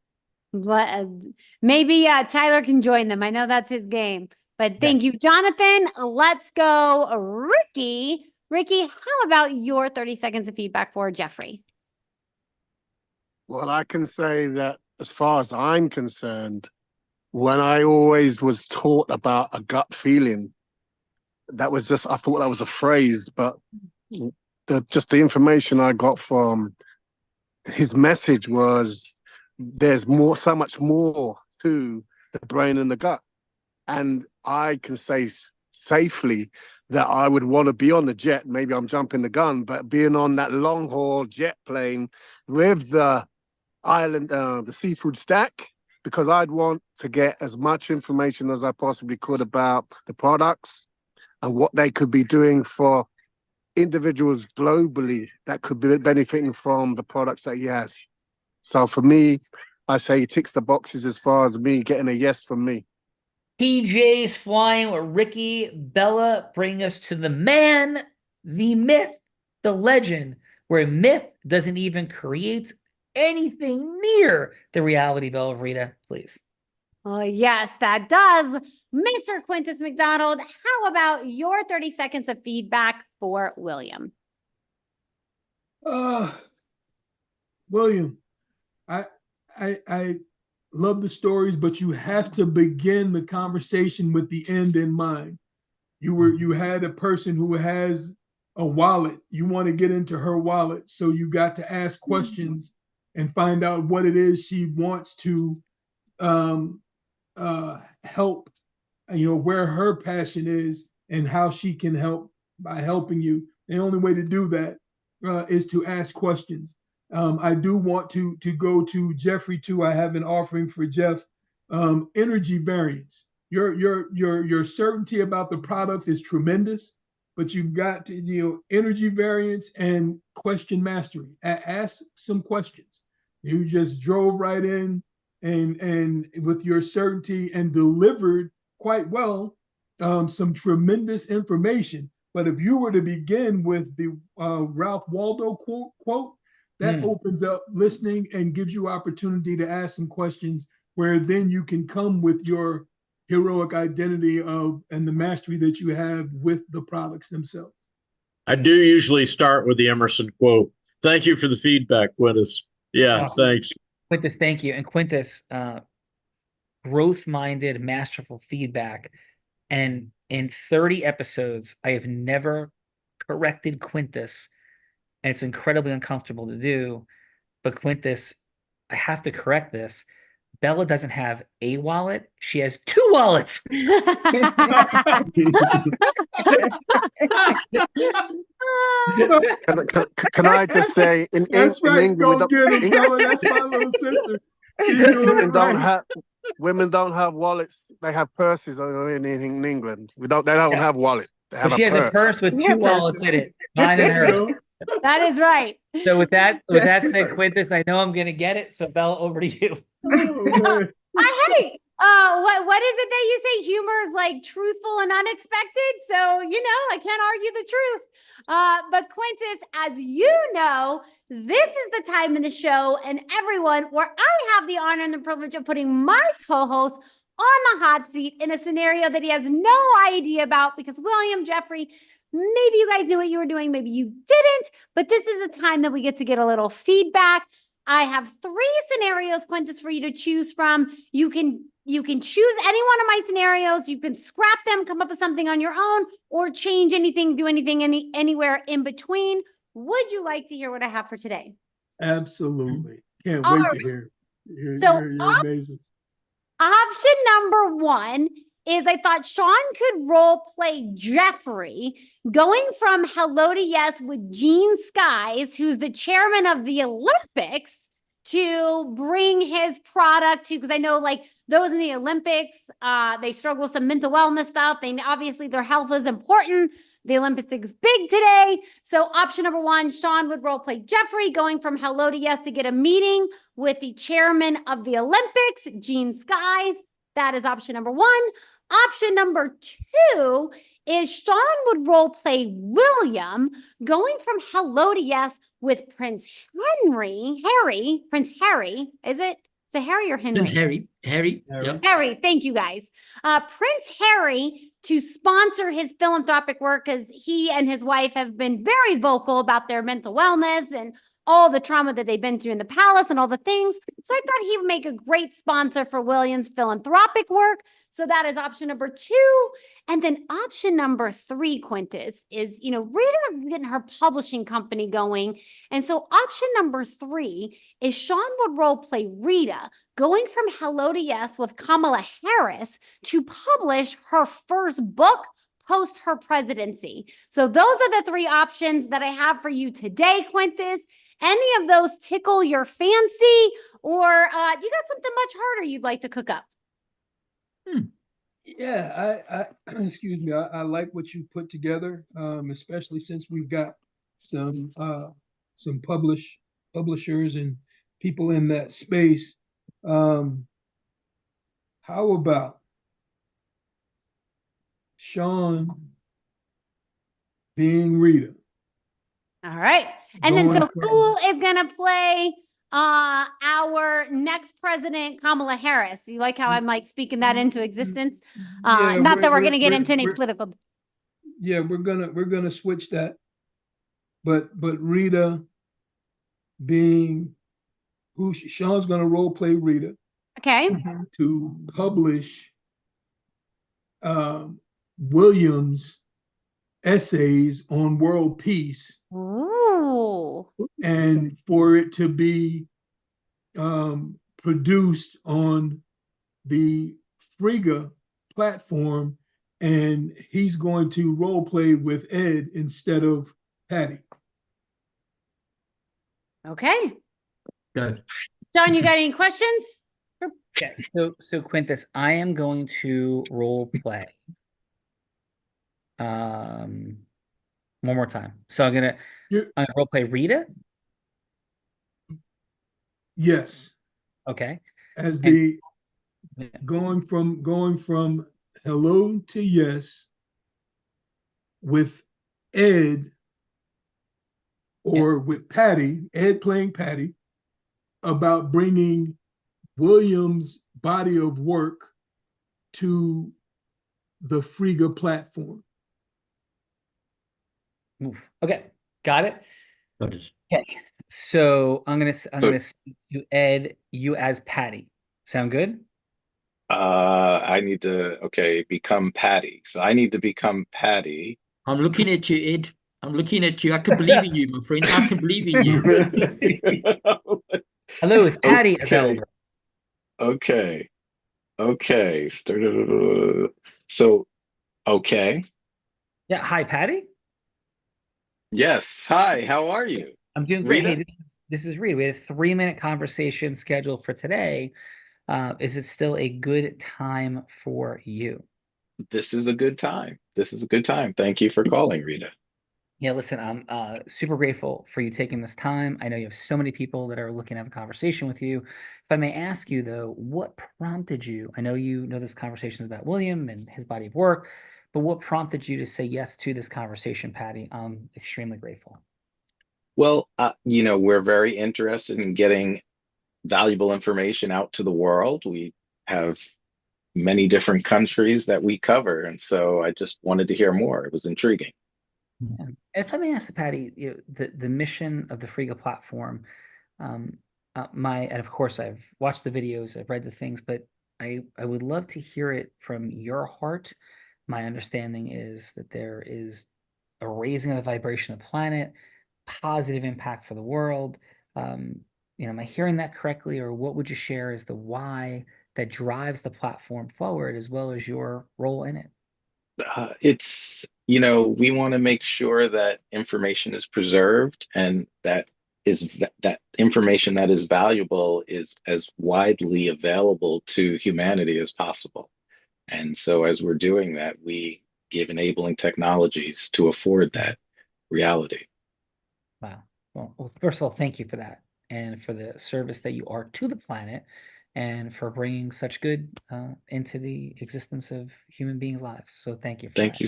Maybe Tyler can join them. I know that's his game. But thank you, Jonathan. Let's go, Ricky. Ricky, how about your 30 seconds of feedback for Jeffrey? Well, I can say that as far as I'm concerned, when I always was taught about a gut feeling, that was just, I thought that was a phrase, but just the information I got from his message was there's more, so much more to the brain and the gut. And I can say safely that I would want to be on the jet. Maybe I'm jumping the gun, but being on that long haul jet plane with the island, the seafood stack, because I'd want to get as much information as I possibly could about the products and what they could be doing for individuals globally that could be benefiting from the products that he has. So for me, I say he ticks the boxes as far as me getting a yes from me. PJ's flying with Ricky. Bella, bring us to the man, the myth, the legend, where myth doesn't even create anything near the reality. Bella Rita, please. Oh, yes, that does. Mr. Quintus McDonald, how about your 30 seconds of feedback for William? William, I love the stories, but you have to begin the conversation with the end in mind. You had a person who has a wallet. You want to get into her wallet, so you got to ask questions and find out what it is she wants to help, where her passion is and how she can help by helping you. The only way to do that is to ask questions. I do want to go to Jeffrey too. I have an offering for Jeff. Energy variance. Your certainty about the product is tremendous, but you've got to, energy variance and question mastery. Ask some questions. You just drove right in and with your certainty and delivered quite well some tremendous information. But if you were to begin with the Ralph Waldo quote, that opens up listening and gives you opportunity to ask some questions where then you can come with your heroic identity of and the mastery that you have with the products themselves. I do usually start with the Emerson quote. Thank you for the feedback, Quintus. Yeah, Awesome. Thanks. Quintus, thank you. And Quintus, growth-minded, masterful feedback. And in 30 episodes, I have never corrected Quintus, and it's incredibly uncomfortable to do. But Quintus, I have to correct this. Bella doesn't have a wallet. She has two wallets. Can I just say, in England, go get him, Bella. That's my little sister. Women don't have wallets. They have purses in England. They don't have wallets. They have she has a purse with two wallets in it, mine and hers. That is right. So with that said, Quintus, I know I'm gonna get it. So Bella, over to you. Hey, what is it that you say? Humor is like truthful and unexpected. So, I can't argue the truth. But Quintus, as you know, this is the time in the show and everyone where I have the honor and the privilege of putting my co-host on the hot seat in a scenario that he has no idea about, because William, Jeffrey, maybe you guys knew what you were doing, maybe you didn't, but this is a time that we get to get a little feedback. I have 3 scenarios, Quintus, for you to choose from. You can choose any one of my scenarios. You can scrap them, come up with something on your own, or change anything, do anything anywhere in between. Would you like to hear what I have for today? Absolutely. Can't wait to hear. You're amazing. Option number 1 is I thought Sean could role play Jeffrey, going from Hello to Yes with Gene Skies, who's the chairman of the Olympics, to bring his product to, because I know like those in the Olympics, they struggle with some mental wellness stuff. Obviously their health is important. The Olympics is big today. So option number 1, Sean would role play Jeffrey, going from Hello to Yes to get a meeting with the chairman of the Olympics, Gene Skies. That is option number 1. Option number 2 is Sean would role play William, going from Hello to Yes with Prince Harry, is it? Is it Harry or Henry? Prince Harry. Harry. Yeah. Harry, thank you guys. Prince Harry to sponsor his philanthropic work because he and his wife have been very vocal about their mental wellness and all the trauma that they've been through in the palace and all the things. So I thought he would make a great sponsor for William's philanthropic work. So that is option number 2. And then option number 3, Quintus, is, Rita getting her publishing company going. And so option number 3 is Sean would role play Rita going from Hello to Yes with Kamala Harris to publish her first book post her presidency. So those are the 3 options that I have for you today, Quintus. Any of those tickle your fancy, or do you got something much harder you'd like to cook up? Yeah, I excuse me. I like what you put together, especially since we've got some publishers and people in that space. How about Sean being Rita? All right. And then so who is going to play our next president, Kamala Harris? You like how I'm like speaking that into existence? Yeah, not that we're going to get into any political. Yeah, we're gonna switch that. But Rita being who Sean's gonna role play Rita. Okay. To publish Williams' essays on world peace. Ooh. And for it to be produced on the Frigga platform, and he's going to role play with Ed instead of Patty. Okay. Go. John, you got any questions? Yes. So Quintus, I am going to role play. One more time. So I'm gonna role play Rita. Yes. Okay. As the going from hello to yes with Ed or with Patty, Ed playing Patty, about bringing Williams' body of work to the Frigga platform. Move. Okay, got it. Got it. Okay, so I'm gonna speak to Ed, you as Patty. Sound good? I need to become Patty. So I need to become Patty. I'm looking at you, Ed. I'm looking at you. I can believe in you, my friend. I can believe in you. Hello, is Patty available? Okay. So, okay. Yeah. Hi, Patty. Yes. Hi. How are you? I'm doing great. Rita? Hey, this is Rita. We had a 3-minute conversation scheduled for today. Is it still a good time for you? This is a good time. Thank you for calling, Rita. Yeah, listen, I'm super grateful for you taking this time. I know you have so many people that are looking to have a conversation with you. If I may ask you, though, what prompted you? I know you know this conversation is about William and his body of work, but what prompted you to say yes to this conversation, Patty? I'm extremely grateful. Well, we're very interested in getting valuable information out to the world. We have many different countries that we cover, and so I just wanted to hear more. It was intriguing. Yeah. If I may ask, Patty, the mission of the Frigga platform, and of course I've watched the videos, I've read the things, but I would love to hear it from your heart. My understanding is that there is a raising of the vibration of the planet, positive impact for the world. Am I hearing that correctly, or what would you share as the why that drives the platform forward, as well as your role in it? We want to make sure that information is preserved, and that information that is valuable is as widely available to humanity as possible. And so as we're doing that, we give enabling technologies to afford that reality. Wow. Well, first of all, thank you for that, and for the service that you are to the planet, and for bringing such good into the existence of human beings' lives. So thank you for that.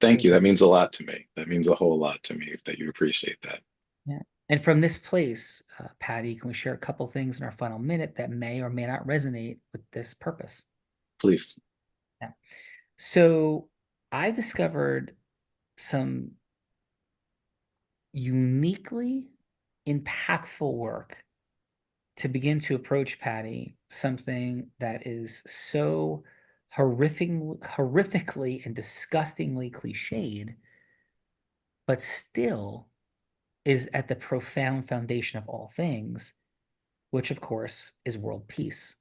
Thank you. That means a lot to me. That means a whole lot to me that you appreciate that. Yeah. And from this place, Patty, can we share a couple things in our final minute that may or may not resonate with this purpose? Please. Yeah. So I discovered some uniquely impactful work to begin to approach, Patty, something that is so horrifically and disgustingly cliched, but still is at the profound foundation of all things, which of course is world peace.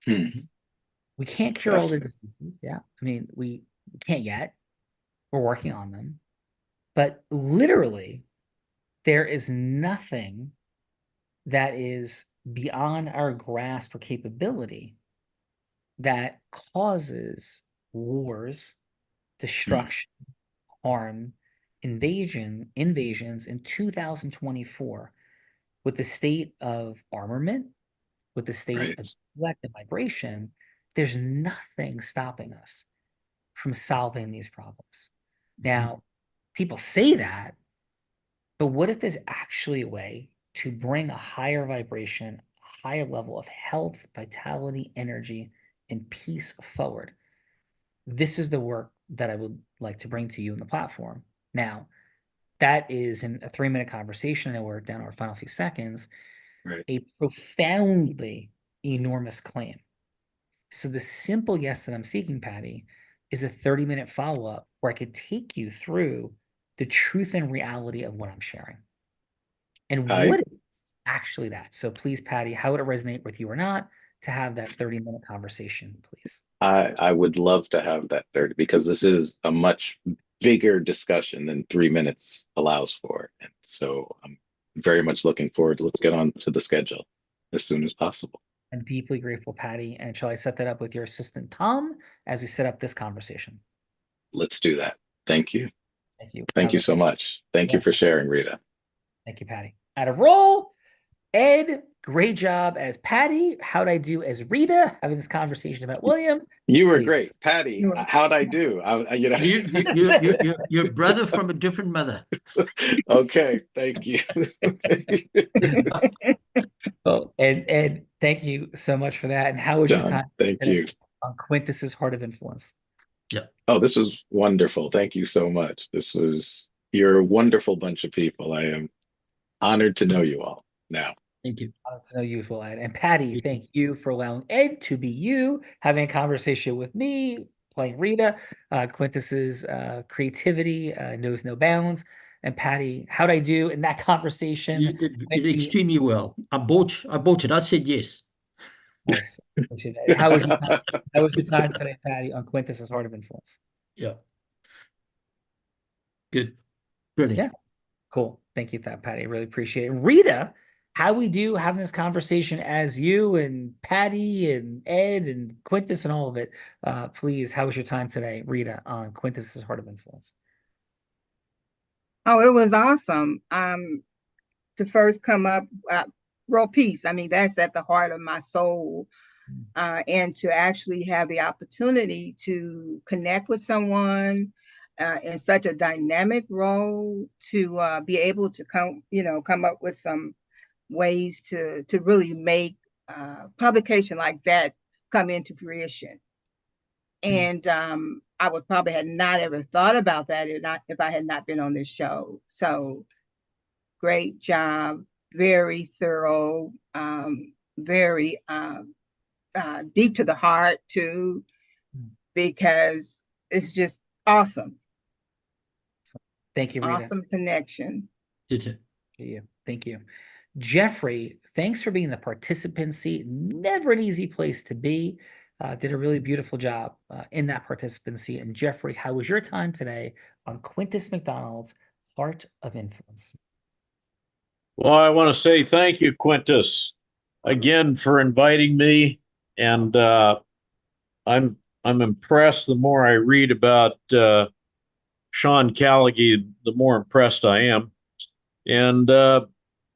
We can't cure all the diseases. Yeah. I mean, we can't yet. We're working on them. But literally, there is nothing that is beyond our grasp or capability that causes wars, destruction, harm, invasions in 2024 with the state of armament, with the state of collective vibration. There's nothing stopping us from solving these problems. Now, people say that, but what if there's actually a way to bring a higher vibration, a higher level of health, vitality, energy, and peace forward? This is the work that I would like to bring to you in the platform. Now, that is in a 3-minute conversation, and we're down to our final few seconds, a profoundly enormous claim. So the simple yes that I'm seeking, Patty, is a 30-minute follow-up where I could take you through the truth and reality of what I'm sharing. And what is actually that? So please, Patty, how would it resonate with you or not to have that 30-minute conversation, please? I would love to have that 30, because this is a much bigger discussion than 3 minutes allows for. And so I'm very much looking forward. Let's get on to the schedule as soon as possible. I'm deeply grateful, Patty. And shall I set that up with your assistant, Tom, as we set up this conversation? Let's do that. Thank you. Thank you. Thank you so much. Thank you for sharing, Rita. Thank you, Patty. Out of roll, Ed, great job as Patty. How'd I do as Rita? Having this conversation about William. You were great, Patty. How'd I do? Your brother from a different mother. Okay, thank you. Oh, and thank you so much for that. And how was your John, time? thank you. On Quintus's Heart of Influence. Yeah. Oh, this was wonderful. Thank you so much. You're a wonderful bunch of people. I am honored to know you all now. Thank you. Honored to know you as well, Ed. And Patty, thank you for allowing Ed to be you, having a conversation with me, playing Rita. Quintus's creativity knows no bounds. And Patty, how'd I do in that conversation? You did extremely well. I bought it. I said yes. Nice. How was your time today, Patty, on Quintus's Heart of Influence? Yeah. Good. Brilliant. Yeah. Cool. Thank you for that, Patty. I really appreciate it. Rita, how we do having this conversation as you and Patty and Ed and Quintus and all of it. Please, how was your time today, Rita, on Quintus's Heart of Influence? Oh, it was awesome. To first come up, world peace. I mean, that's at the heart of my soul. And to actually have the opportunity to connect with someone in such a dynamic role, to be able to come up with some ways to really make publication like that come into fruition. And I would probably have not ever thought about that if I had not been on this show. So great job, very thorough, very deep to the heart too, because it's just awesome. Thank you, Rita. Awesome connection. Did you? Thank you. Jeffrey, thanks for being the participant seat. Never an easy place to be. Did a really beautiful job in that participant seat. And Jeffrey, how was your time today on Quintus McDonald's Heart of Influence? Well, I want to say thank you, Quintus, again for inviting me. And I'm impressed. The more I read about Sean Callaghan, the more impressed I am. And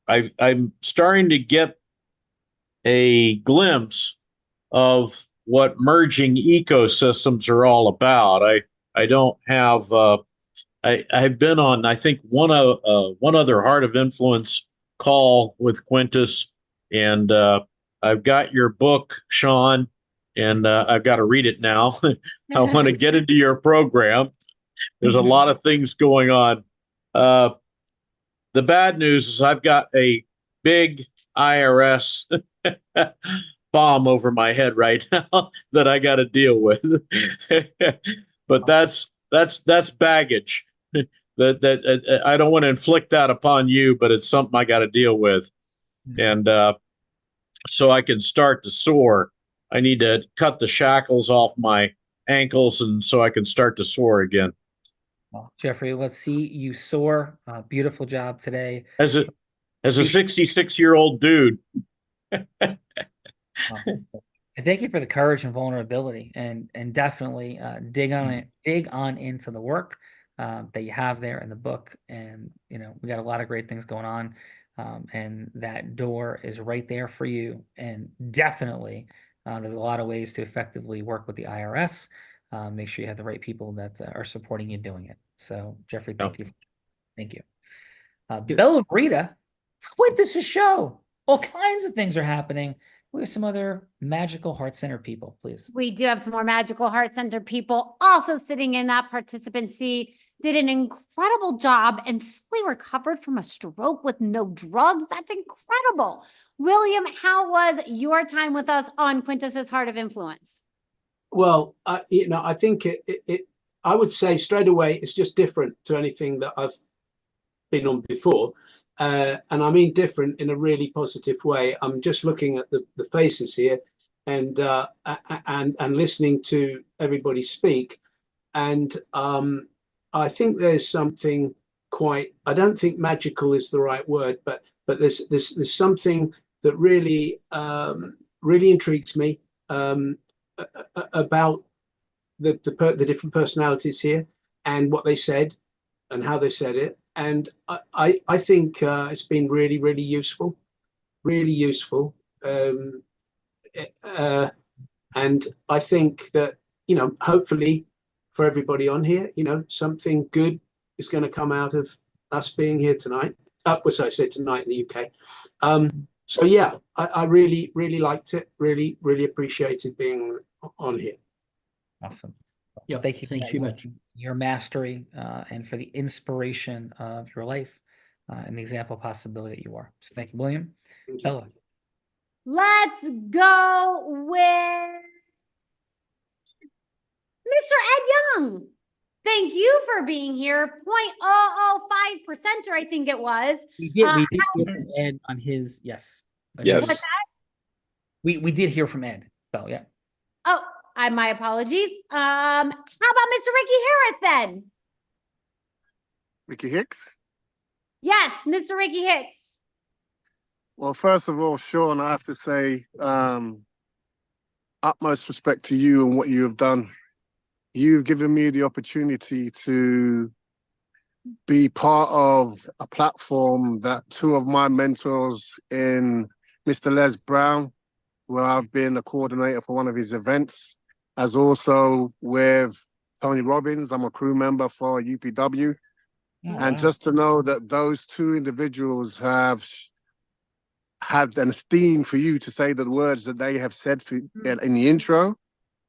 I'm starting to get a glimpse of what merging ecosystems are all about. I don't have I've been on, I think, one other Heart of Influence call with Quintus, and I've got your book, Sean, and I've got to read it now. I want to get into your program. There's a lot of things going on. The bad news is I've got a big IRS bomb over my head right now that I got to deal with. But that's baggage. That I don't want to inflict that upon you, but it's something I got to deal with. And so I can start to soar, I need to cut the shackles off my ankles, and so I can start to soar again. Well, Jeffrey, let's see you soar. Beautiful job today. As a 66-year-old dude. And thank you for the courage and vulnerability, and definitely dig on into the work that you have there in the book. And we got a lot of great things going on, and that door is right there for you. And definitely, there's a lot of ways to effectively work with the IRS. Make sure you have the right people that are supporting you doing it. So, Jeffrey, thank you. Thank you. Bella Rita, it's quite this show. All kinds of things are happening. We have some other magical heart center people, please. We do have some more magical heart center people also sitting in that participant seat. Did an incredible job and fully recovered from a stroke with no drugs. That's incredible. William, how was your time with us on Quintus's Heart of Influence? Well, I think I would say straight away, it's just different to anything that I've been on before. And I mean different in a really positive way. I'm just looking at the faces here and listening to everybody speak. And I think there's something quite, I don't think magical is the right word, but there's something that really, really intrigues me about the different personalities here and what they said and how they said it. And I think it's been really, really useful, really useful. And I think that, hopefully for everybody on here, something good is going to come out of us being here tonight. Was I say tonight in the UK? So yeah, I really, really liked it. Really, really appreciated being on here. Awesome. Yeah, thank you. Thank you much. Your mastery and for the inspiration of your life and the example of possibility that you are. So thank you, William. Bella. Let's go with Mr. Ed Young. Thank you for being here. 0.005%, I think it was. We did hear from Ed on his, yes. Yes. What's that? We did hear from Ed. So yeah. Oh, my apologies. How about Mr. Ricky Harris then? Ricky Hicks? Yes, Mr. Ricky Hicks. Well, first of all, Sean, I have to say utmost respect to you and what you have done. You've given me the opportunity to be part of a platform that two of my mentors in Mr. Les Brown, where I've been the coordinator for one of his events, as also with Tony Robbins. I'm a crew member for UPW. Oh, and wow. just to know that those two individuals have had an esteem for you to say the words that they have said in the intro,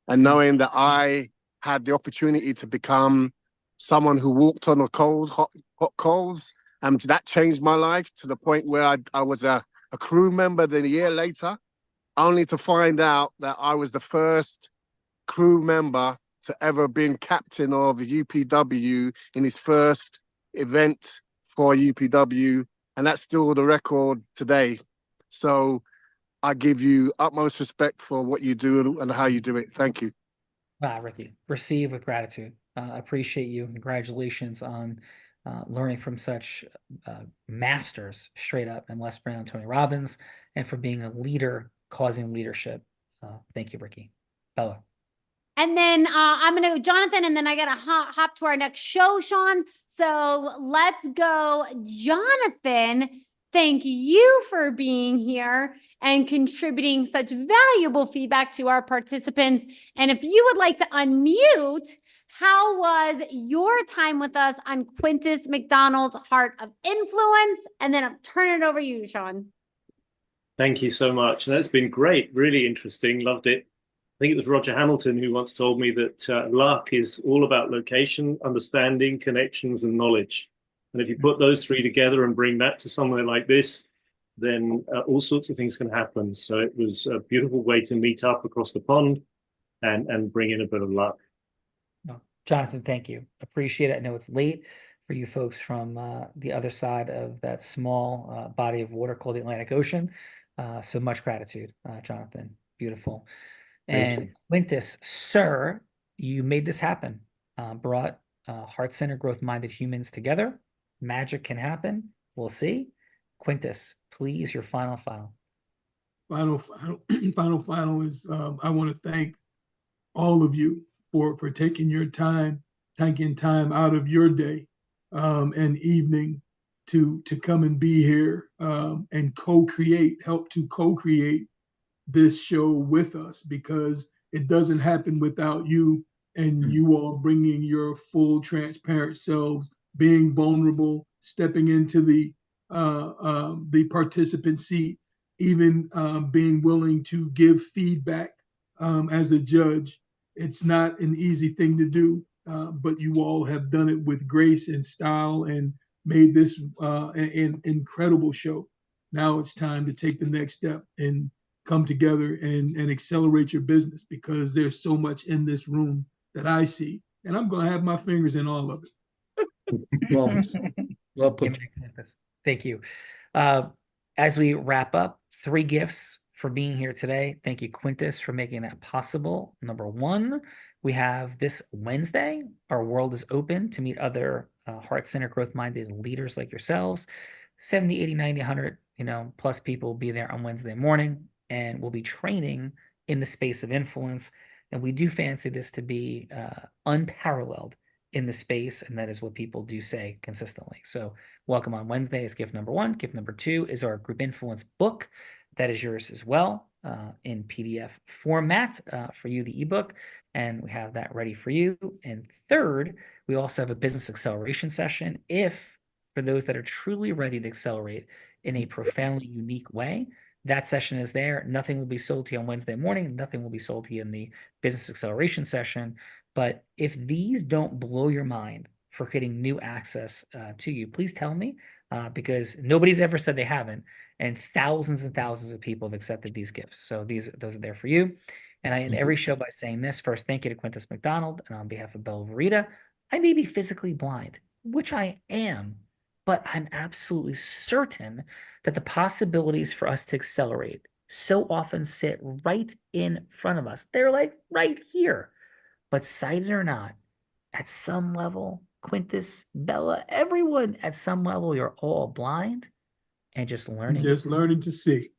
and knowing that I had the opportunity to become someone who walked on the hot coals, and that changed my life to the point where I was a crew member. Then a year later, only to find out that I was the first crew member to ever been captain of UPW in his first event for UPW, and that's still the record today. So I give you utmost respect for what you do and how you do it. Thank you. Wow, Ricky, receive with gratitude. Appreciate you. Congratulations on learning from such masters straight up, and Les Brown and Tony Robbins, and for being a leader, causing leadership. Thank you, Ricky. Bella. And then I'm going to go Jonathan, and then I got to hop to our next show, Sean. So let's go, Jonathan. Thank you for being here and contributing such valuable feedback to our participants. And if you would like to unmute, How was your time with us on Quintus McDonald's Heart of Influence? And then I'll turn it over to you, Sean. Thank you so much. That's been great. Really interesting. Loved it. I think it was Roger Hamilton who once told me that luck is all about location, understanding, connections, and knowledge. And if you put those three together and bring that to somewhere like this, then all sorts of things can happen. So it was a beautiful way to meet up across the pond and bring in a bit of luck. Jonathan, thank you. Appreciate it. I know it's late for you folks from the other side of that small body of water called the Atlantic Ocean. So much gratitude, Jonathan. Beautiful. And Quintus, sir, you made this happen. Brought heart-centered, growth-minded humans together. Magic can happen. We'll see. Quintus, please, your final. Final is I want to thank all of you for taking your time, taking time out of your day and evening to come and be here and help to co-create this show with us, because it doesn't happen without you and you all bringing your full transparent selves, being vulnerable, stepping into the participant seat, even being willing to give feedback as a judge. It's not an easy thing to do, but you all have done it with grace and style and made this an incredible show. Now it's time to take the next step and come together and accelerate your business, because there's so much in this room that I see, and I'm going to have my fingers in all of it. Well put. Thank you. As we wrap up, 3 gifts for being here today. Thank you, Quintus, for making that possible. Number 1, we have this Wednesday. Our world is open to meet other heart-centered, growth-minded leaders like yourselves. 70, 80, 90, 100, plus people will be there on Wednesday morning, and we'll be training in the space of influence. And we do fancy this to be unparalleled in the space, and that is what people do say consistently. So welcome on Wednesday is gift number 1. Gift number 2 is our group influence book. That is yours as well in PDF format for you, the ebook, and we have that ready for you. And third, we also have a business acceleration session. If for those that are truly ready to accelerate in a profoundly unique way, that session is there. Nothing will be sold to you on Wednesday morning. Nothing will be sold to you in the business acceleration session. But if these don't blow your mind for getting new access to you, please tell me, because nobody's ever said they haven't. And thousands of people have accepted these gifts. So those are there for you. And I end every show by saying this. First, thank you to Quintus McDonald. And on behalf of Bella Verita, I may be physically blind, which I am, but I'm absolutely certain that the possibilities for us to accelerate so often sit right in front of us. They're like right here. But sighted or not, at some level, Quintus, Bella, everyone, at some level, you're all blind and just learning. To see.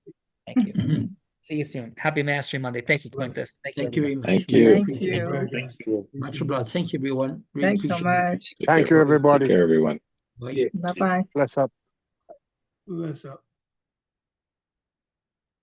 Thank you. See you soon. Happy Mastery Monday. Thank you, Quintus. Thank you very much. Thank you. Thank you. Much obliged. Thank you, everyone. Really Thanks so much. Thank you, everybody. Take care, everyone. Bye. Bye-bye. Bless up. Bless up.